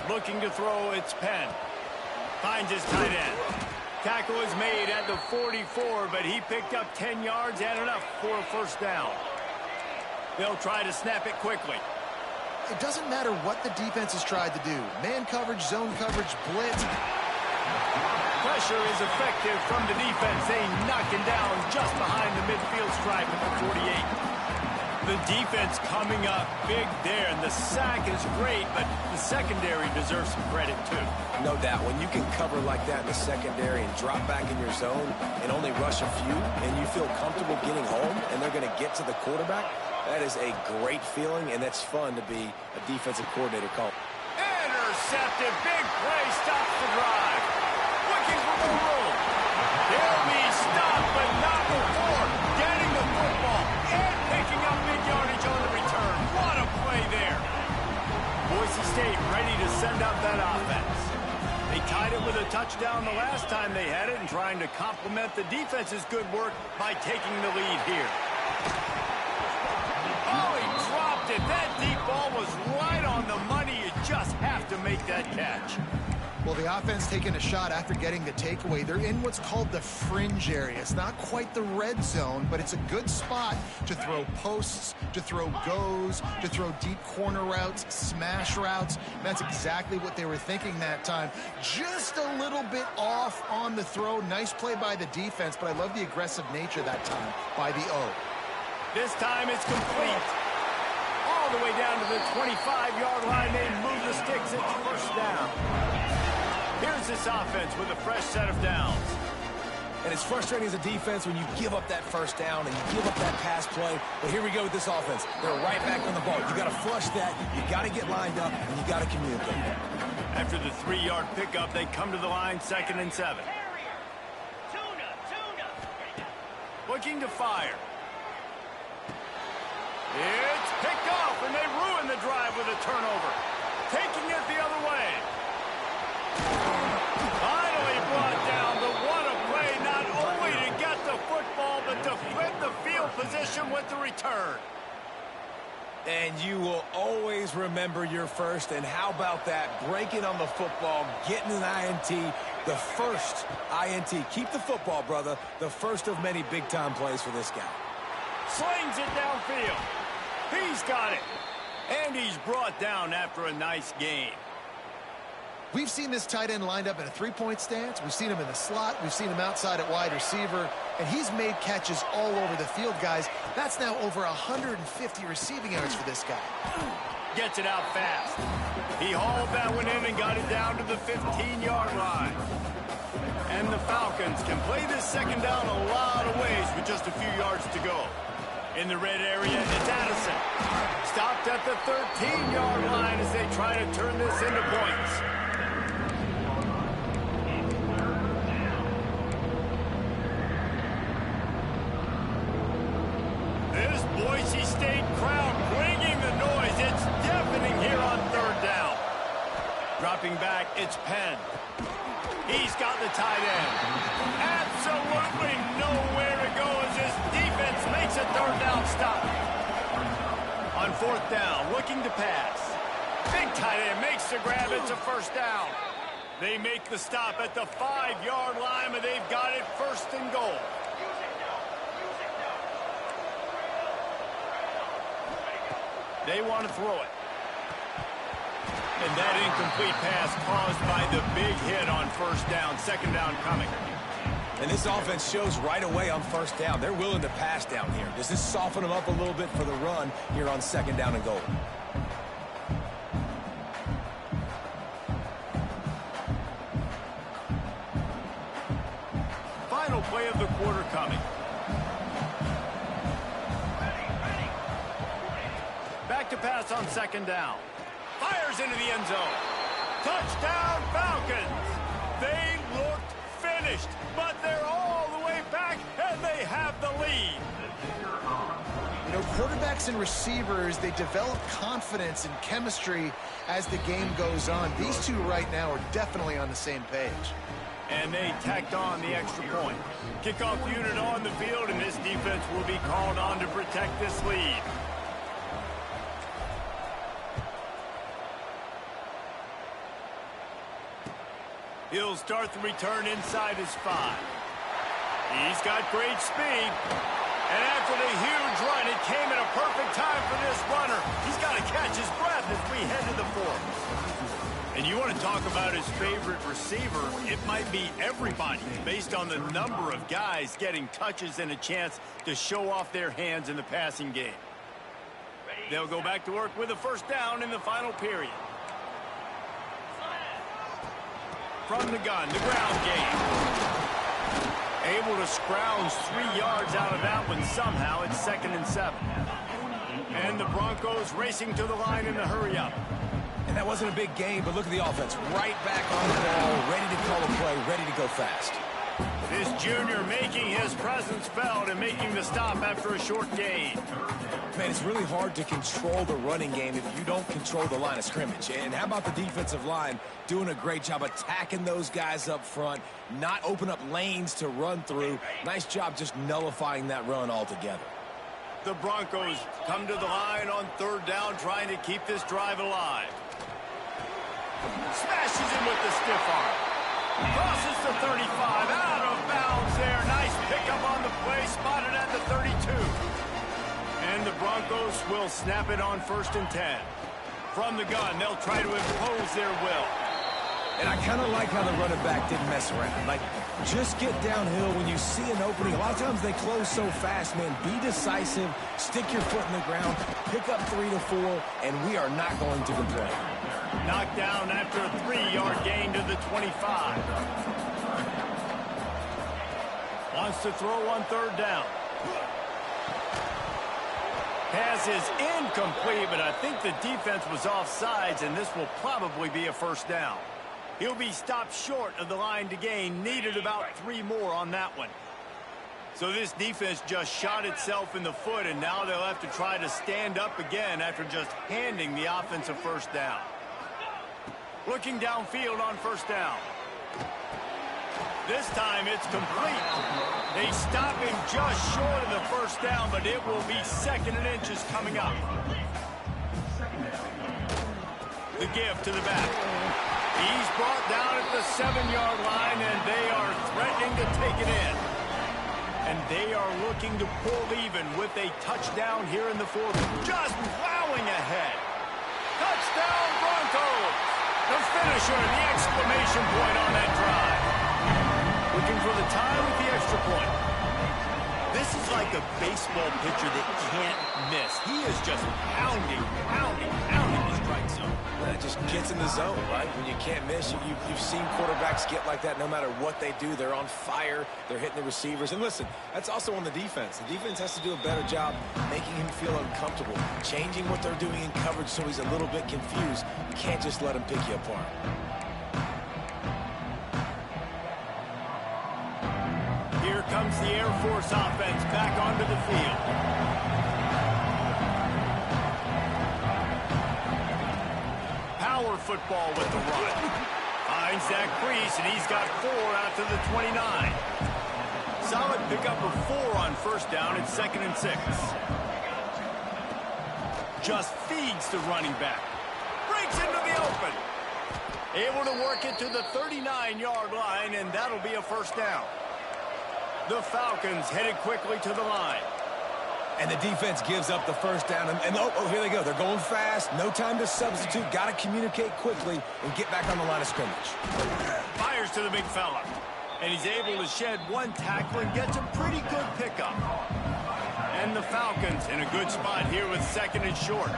Looking to throw, it's Penn. Finds his tight end. Tackle is made at the 44, but he picked up 10 yards and enough for a first down. They'll try to snap it quickly. It doesn't matter what the defense has tried to do. Man coverage, zone coverage, blitz. Pressure is effective from the defense. They knock him down just behind the midfield stripe at the 48. The defense coming up big there, and the sack is great, but the secondary deserves some credit too. No doubt, when you can cover like that in the secondary and drop back in your zone and only rush a few, and you feel comfortable getting home, and they're going to get to the quarterback, that is a great feeling, and that's fun to be a defensive coordinator call. Intercepted, big play, stops the drive. Looking for more room. They'll be stopped, but not before getting the football and picking up big yardage on the return. What a play there. Boise State ready to send out that offense. They tied it with a touchdown the last time they had it and trying to complement the defense's good work by taking the lead here. Oh, he dropped it. That deep ball was right on the money. You just have to make that catch. Well, the offense taking a shot after getting the takeaway. They're in what's called the fringe area. It's not quite the red zone, but it's a good spot to throw posts, to throw goes, to throw deep corner routes, smash routes. And that's exactly what they were thinking that time. Just a little bit off on the throw. Nice play by the defense, but I love the aggressive nature that time by the O. This time it's complete. All the way down to the 25-yard line. They move the sticks. It's first down. Here's this offense with a fresh set of downs. And it's frustrating as a defense when you give up that first down and you give up that pass play. But here we go with this offense. They're right back on the ball. You got to flush that. You got to get lined up, and you got to communicate. After the 3-yard pickup, they come to the line, 2nd and 7. Tuna. looking to fire. It's picked off, and they ruin the drive with a turnover. Taking it the other way. Finally brought down, but what a play, not only to get the football, but to flip the field position with the return. And you will always remember your first, and how about that? Breaking on the football, getting an INT, the first INT. Keep the football, brother. The first of many big-time plays for this guy. Slings it downfield. He's got it. And he's brought down after a nice game. We've seen this tight end lined up in a three-point stance. We've seen him in the slot. We've seen him outside at wide receiver. And he's made catches all over the field, guys. That's now over 150 receiving yards for this guy. Gets it out fast. He hauled that one in and got it down to the 15-yard line. And the Falcons can play this second down a lot of ways with just a few yards to go. In the red area, it's Addison. Stopped at the 13-yard line as they try to turn this into points. This Boise State crowd bringing the noise. It's deafening here on third down. Dropping back, it's Penn. He's got the tight end. Absolutely nowhere to go as this defense makes a third down stop. On fourth down, looking to pass. Big tight end makes the grab. It's a first down. They make the stop at the 5-yard line, but they've got it first and goal. They want to throw it. And that incomplete pass caused by the big hit on first down. Second down coming. And this offense shows right away on first down. They're willing to pass down here. Does this soften them up a little bit for the run here on second down and goal? Final play of the quarter coming. Back to pass on second down. Fires into the end zone. Touchdown, Falcons. They looked finished, but they're all the way back, and they have the lead. You know, quarterbacks and receivers, they develop confidence and chemistry as the game goes on. These two right now are definitely on the same page. And they tacked on the extra point. Kickoff unit on the field, and this defense will be called on to protect this lead. He'll start the return inside his 5. He's got great speed. And after the huge run, it came at a perfect time for this runner. He's got to catch his breath as we head to the 4th. And you want to talk about his favorite receiver, it might be everybody based on the number of guys getting touches and a chance to show off their hands in the passing game. They'll go back to work with a first down in the final period. From the gun, the ground game. Able to scrounge 3 yards out of that one somehow. It's 2nd and 7. And the Broncos racing to the line in the hurry-up. And that wasn't a big game, but look at the offense. Right back on the ball, ready to call a play, ready to go fast. This junior making his presence felt and making the stop after a short gain. Man, it's really hard to control the running game if you don't control the line of scrimmage. And how about the defensive line doing a great job attacking those guys up front, not open up lanes to run through. Nice job just nullifying that run altogether. The Broncos come to the line on third down, trying to keep this drive alive. Smashes him with the stiff arm. Crosses the 35, out of bounds there. Nice pickup on the play, spotted at the 32. And the Broncos will snap it on 1st and 10. From the gun, they'll try to impose their will. And I kind of like how the running back didn't mess around. Like, just get downhill when you see an opening. A lot of times they close so fast, man. Be decisive, stick your foot in the ground, pick up 3 to 4, and we are not going to complain. Knocked down after a 3-yard gain to the 25. Wants to throw on third down. Pass is incomplete, but I think the defense was offsides, and this will probably be a first down. He'll be stopped short of the line to gain. Needed about 3 more on that one. So this defense just shot itself in the foot, and now they'll have to try to stand up again after just handing the offensive first down. Looking downfield on first down. This time it's complete. They stop him just short of the first down, but it will be 2nd and inches coming up. The give to the back. He's brought down at the 7-yard line, and they are threatening to take it in. And they are looking to pull even with a touchdown here in the 4th. Just plowing ahead. Touchdown Broncos! The finisher, the exclamation point on that drive. Looking for the tie with the extra point. This is like a baseball pitcher that can't miss. He is just pounding the strike zone. It just gets in the zone, right? When you can't miss, you've seen quarterbacks get like that no matter what they do. They're on fire. They're hitting the receivers. And listen, that's also on the defense. The defense has to do a better job making him feel uncomfortable, changing what they're doing in coverage so he's a little bit confused. You can't just let him pick you apart. Here comes the Air Force offense back onto the field. Power football with the run. Finds that crease, and he's got 4 out to the 29. Solid pickup of 4 on first down at 2nd and 6. Just feeds the running back. Breaks into the open. Able to work it to the 39-yard line, and that'll be a first down. The Falcons headed quickly to the line. And the defense gives up the first down. And oh, here they go. They're going fast. No time to substitute. Got to communicate quickly and get back on the line of scrimmage. Fires to the big fella. And he's able to shed 1 tackle and gets a pretty good pickup. And the Falcons in a good spot here with 2nd and short.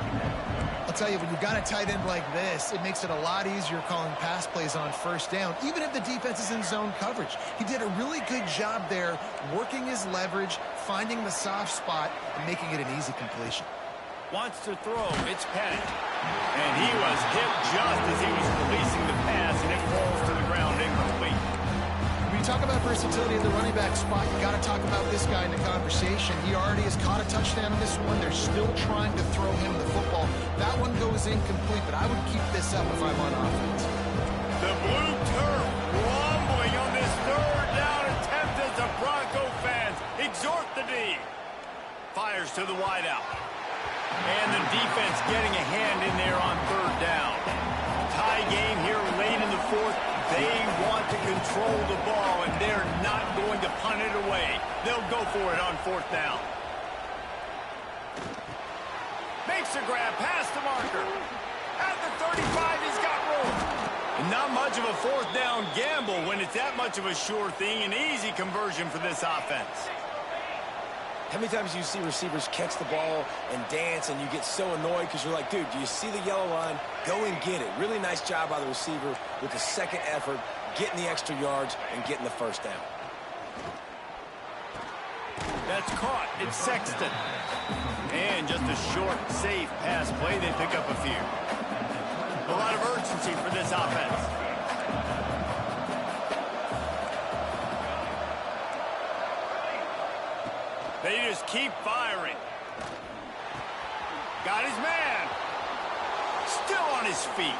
I'll tell you, when you've got a tight end like this, it makes it a lot easier calling pass plays on first down, even if the defense is in zone coverage. He did a really good job there, working his leverage, finding the soft spot, and making it an easy completion. Wants to throw. It's Petty. And he was hit just as he was releasing the pass, and it falls to the ground incomplete. When you talk about versatility at the running back spot, you got to talk about this guy in the conversation. He already has caught a touchdown in this one. They're still trying to throw him the football. That one goes incomplete, but I would keep this up if I'm on offense. The blue turf rumbling on this 3rd down attempt as the Bronco fans exhort the D. Fires to the wideout. And the defense getting a hand in there on 3rd down. Tie game here late in the 4th. They want to control the ball, and they're not going to punt it away. They'll go for it on 4th down. Makes a grab past the marker. At the 35, he's got room. And not much of a 4th down gamble when it's that much of a sure thing. An easy conversion for this offense. How many times do you see receivers catch the ball and dance, and you get so annoyed because you're like, dude, do you see the yellow line? Go and get it. Really nice job by the receiver with the 2nd effort, getting the extra yards and getting the first down. That's caught. It's Sexton. And just a short, safe pass play. They pick up a few. A lot of urgency for this offense. They just keep firing. Got his man. Still on his feet.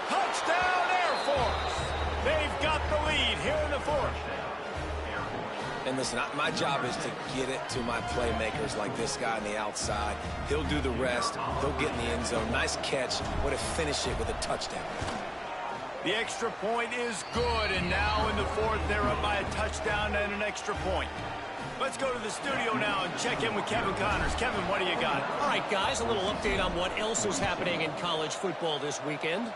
Touchdown, Air Force. They've got the lead here in the 4th. And listen, my job is to get it to my playmakers like this guy on the outside. He'll do the rest. They'll get in the end zone. Nice catch. Way to finish it with a touchdown. The extra point is good, and now in the 4th, they're up by a touchdown and an extra point. Let's go to the studio now and check in with Kevin Connors. Kevin, what do you got? All right, guys, a little update on what else is happening in college football this weekend.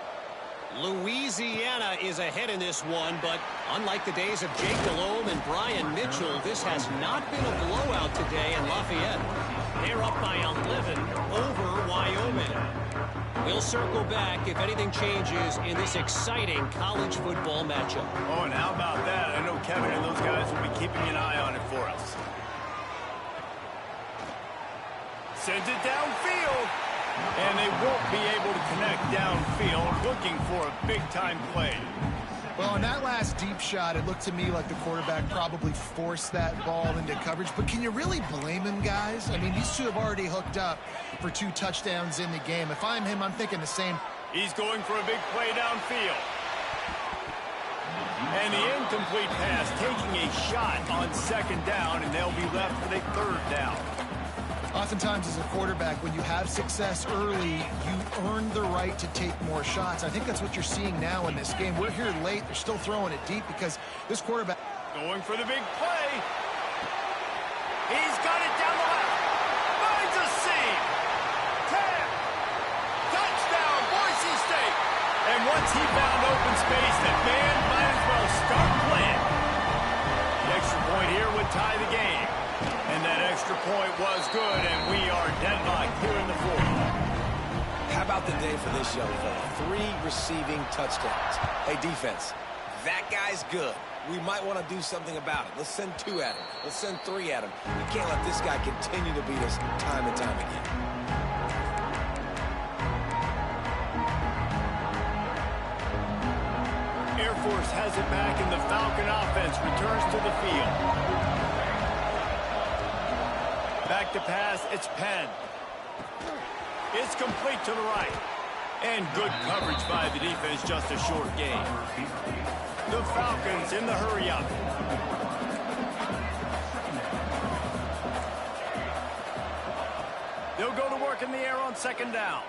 Louisiana is ahead in this one, but unlike the days of Jake Delhomme and Brian Mitchell, this has not been a blowout today in Lafayette. They're up by 11 over Wyoming. We'll circle back if anything changes in this exciting college football matchup. Oh, and how about that? I know Kevin and those guys will be keeping an eye on it for us. Sends it downfield. And they won't be able to connect downfield, looking for a big-time play. Well, on that last deep shot, it looked to me like the quarterback probably forced that ball into coverage. But can you really blame him, guys? I mean, these two have already hooked up for 2 touchdowns in the game. If I'm him, I'm thinking the same. He's going for a big play downfield. And the incomplete pass taking a shot on 2nd down, and they'll be left with a 3rd down. Oftentimes as a quarterback, when you have success early, you earn the right to take more shots. I think that's what you're seeing now in this game. We're here late. They're still throwing it deep because this quarterback... Going for the big play. He's got it down the left. Finds a seam. 10. Touchdown, Boise State. And once he found open space, that man might as well start playing. The extra point here would tie the game. And that extra point was good, and we are deadlocked here in the 4th. How about the day for this young fella? 3 receiving touchdowns. Hey, defense, that guy's good. We might want to do something about it. Let's send 2 at him. Let's send 3 at him. We can't let this guy continue to beat us time and time again. Air Force has it back, and the Falcon offense returns to the field. Back to pass, it's Penn. It's complete to the right. And good coverage by the defense, just a short gain. The Falcons in the hurry-up. They'll go to work in the air on 2nd down.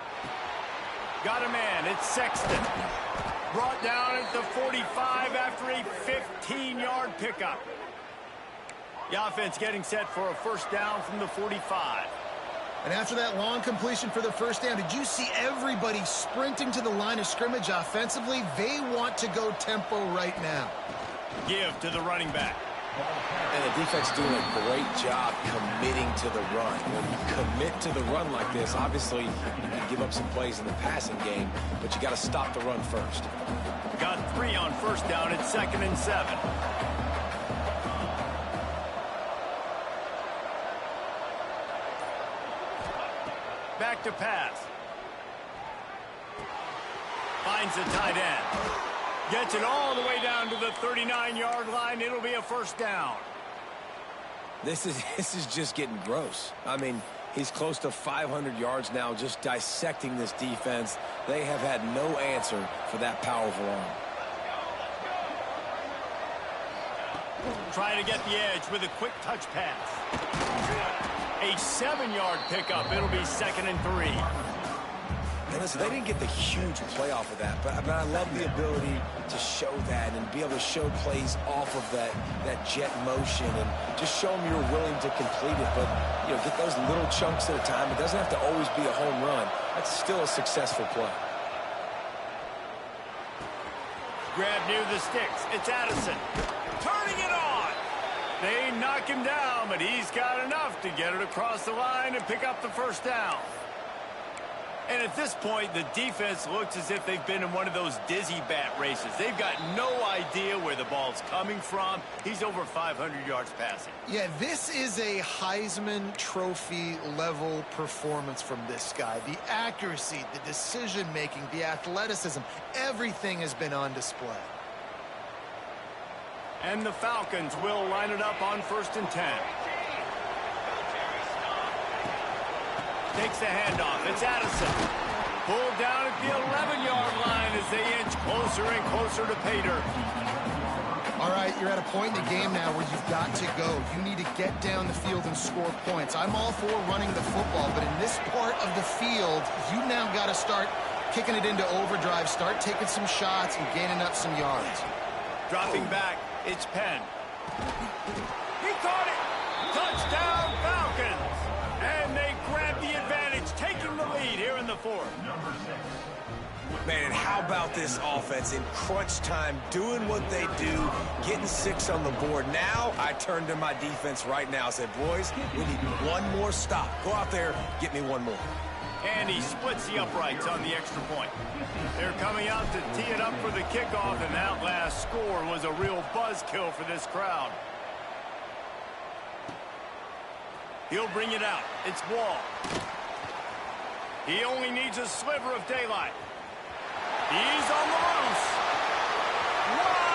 Got a man, it's Sexton. Brought down at the 45 after a 15-yard pickup. The offense getting set for a 1st down from the 45. And after that long completion for the 1st down, did you see everybody sprinting to the line of scrimmage offensively? They want to go tempo right now. Give to the running back. And the defense doing a great job committing to the run. When you commit to the run like this, obviously you can give up some plays in the passing game, but you got to stop the run first. Got 3 on 1st down at 2nd and 7. Back to pass. Finds the tight end. Gets it all the way down to the 39-yard line. It'll be a 1st down. This is just getting gross. I mean, he's close to 500 yards now, just dissecting this defense. They have had no answer for that powerful arm. Trying to get the edge with a quick touch pass. A 7-yard pickup. It'll be 2nd and 3. And listen, they didn't get the huge play off of that, but I love the ability to show that and be able to show plays off of that jet motion and just show them you're willing to complete it. But, you know, get those little chunks at a time. It doesn't have to always be a home run. That's still a successful play. Grab near the sticks. It's Addison. Turning it on. They knock him down, but he's got enough to get it across the line and pick up the 1st down. And at this point, the defense looks as if they've been in one of those dizzy bat races. They've got no idea where the ball's coming from. He's over 500 yards passing. Yeah, this is a Heisman Trophy level performance from this guy. The accuracy, the decision-making, the athleticism, everything has been on display. And the Falcons will line it up on 1st and 10. Takes the handoff. It's Addison. Pulled down at the 11-yard line as they inch closer and closer to pay dirt. All right, you're at a point in the game now where you've got to go. You need to get down the field and score points. I'm all for running the football, but in this part of the field, you now got to start kicking it into overdrive, start taking some shots and gaining up some yards. Dropping back, it's Penn. He caught it! Touchdown, Falcons! And they grab the advantage, taking the lead here in the 4th. Man, and how about this offense in crunch time, doing what they do, getting 6 on the board. Now I turn to my defense right now and say, boys, we need one more stop. Go out there, get me one more. And he splits the uprights on the extra point. They're coming out to tee it up for the kickoff, and that last score was a real buzzkill for this crowd. He'll bring it out. It's Wall. He only needs a sliver of daylight. He's on the loose. Wow!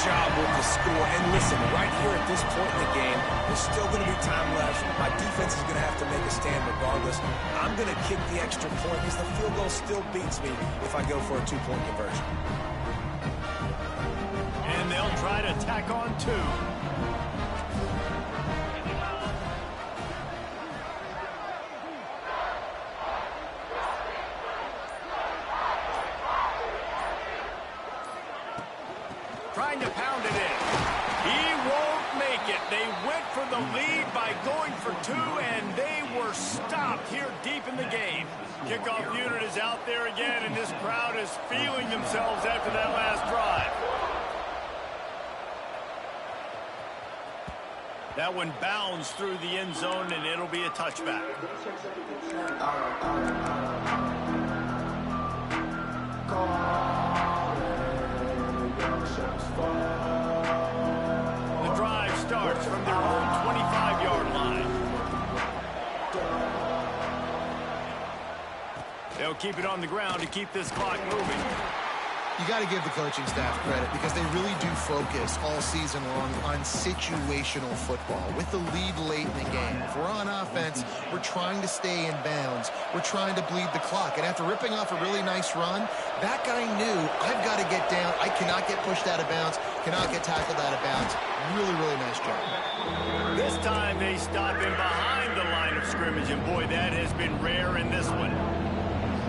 job with the score. And listen, right here at this point in the game, there's still going to be time left. My defense is going to have to make a stand regardless. I'm going to kick the extra point because the field goal still beats me if I go for a two-point conversion. And they'll try to tack on two. Trying to pound it in. He won't make it. They went for the lead by going for two, and they were stopped here deep in the game. Kickoff unit is out there again, and this crowd is feeling themselves after that last drive. That one bounds through the end zone, and it'll be a touchback. The drive starts from their own 25-yard line. They'll keep it on the ground to keep this clock moving. You got to give the coaching staff credit because they really do focus all season long on situational football with the lead late in the game. If we're on offense, we're trying to stay in bounds. We're trying to bleed the clock. And after ripping off a really nice run, that guy knew, I've got to get down. I cannot get pushed out of bounds, cannot get tackled out of bounds. Really, really nice job. This time they stop him behind the line of scrimmage, and boy, that has been rare in this one.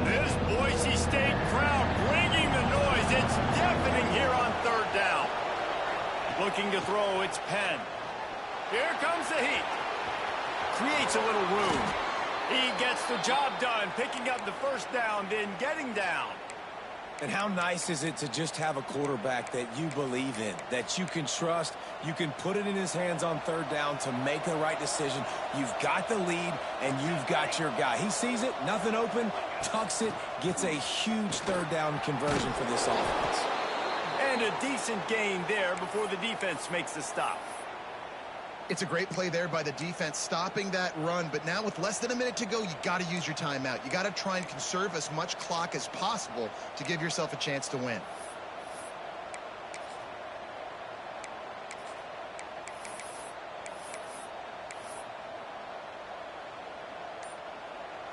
This Boise State crowd bringing the noise. It's deafening here on third down. Looking to throw, it's Penn. Here comes the heat. Creates a little room. He gets the job done, picking up the first down, then getting down. And how nice is it to just have a quarterback that you believe in, that you can trust, you can put it in his hands on third down to make the right decision. You've got the lead, and you've got your guy. He sees it, nothing open, tucks it, gets a huge third down conversion for this offense. And a decent gain there before the defense makes the stop. It's a great play there by the defense, stopping that run. But now with less than a minute to go, you got to use your timeout. You got to try and conserve as much clock as possible to give yourself a chance to win.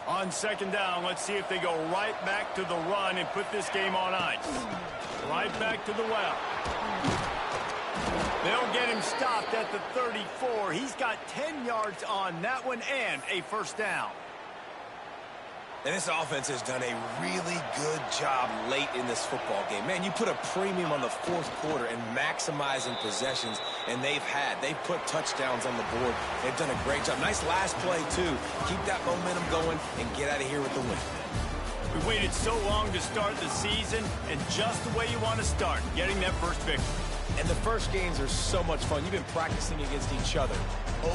On second down, let's see if they go right back to the run and put this game on ice. Right back to the well. They'll get him stopped at the 34. He's got 10 yards on that one and a first down. And this offense has done a really good job late in this football game. Man, you put a premium on the fourth quarter and maximizing possessions, and they've put touchdowns on the board. They've done a great job. Nice last play, too. Keep that momentum going and get out of here with the win. We waited so long to start the season, and just the way you want to start, getting that first victory. And the first games are so much fun. You've been practicing against each other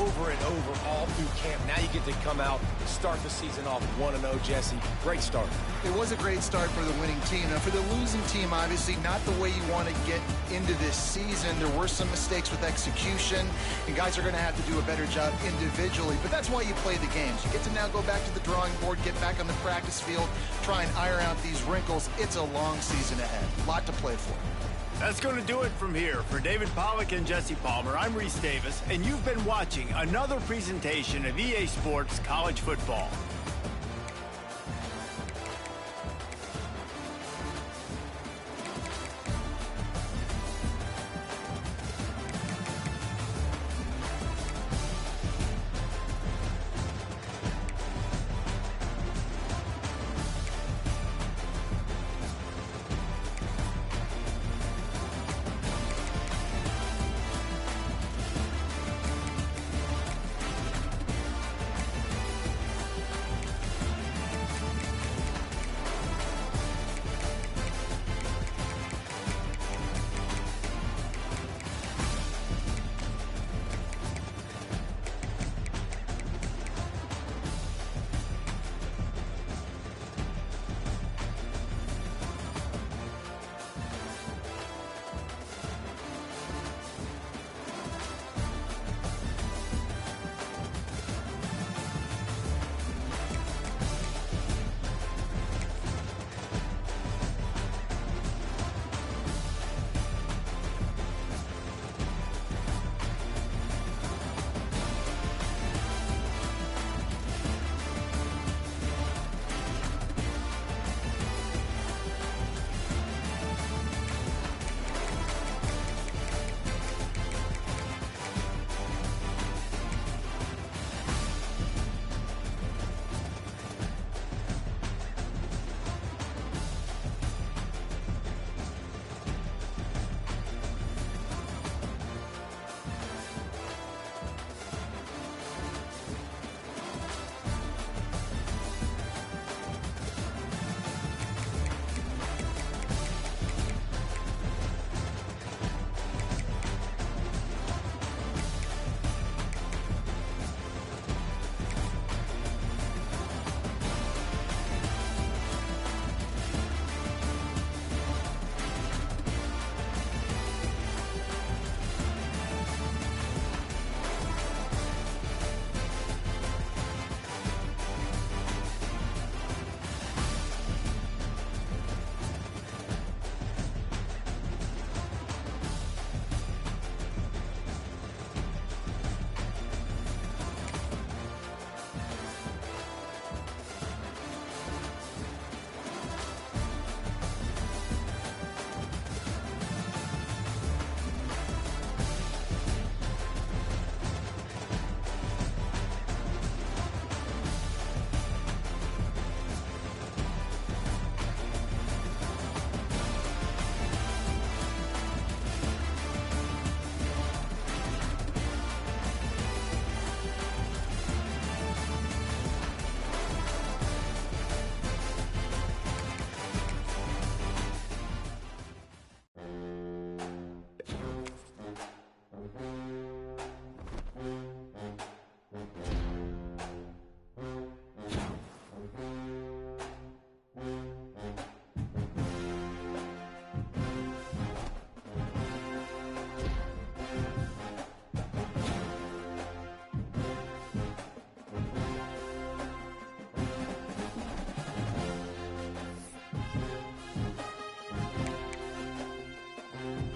over and over all through camp. Now you get to come out, start the season off 1-0, Jesse. Great start. It was a great start for the winning team. Now, for the losing team, obviously not the way you want to get into this season. There were some mistakes with execution, and guys are going to have to do a better job individually. But that's why you play the games. You get to now go back to the drawing board, get back on the practice field, try and iron out these wrinkles. It's a long season ahead. A lot to play for. That's going to do it from here. For David Pollack and Jesse Palmer, I'm Reese Davis, and you've been watching another presentation of EA Sports College Football.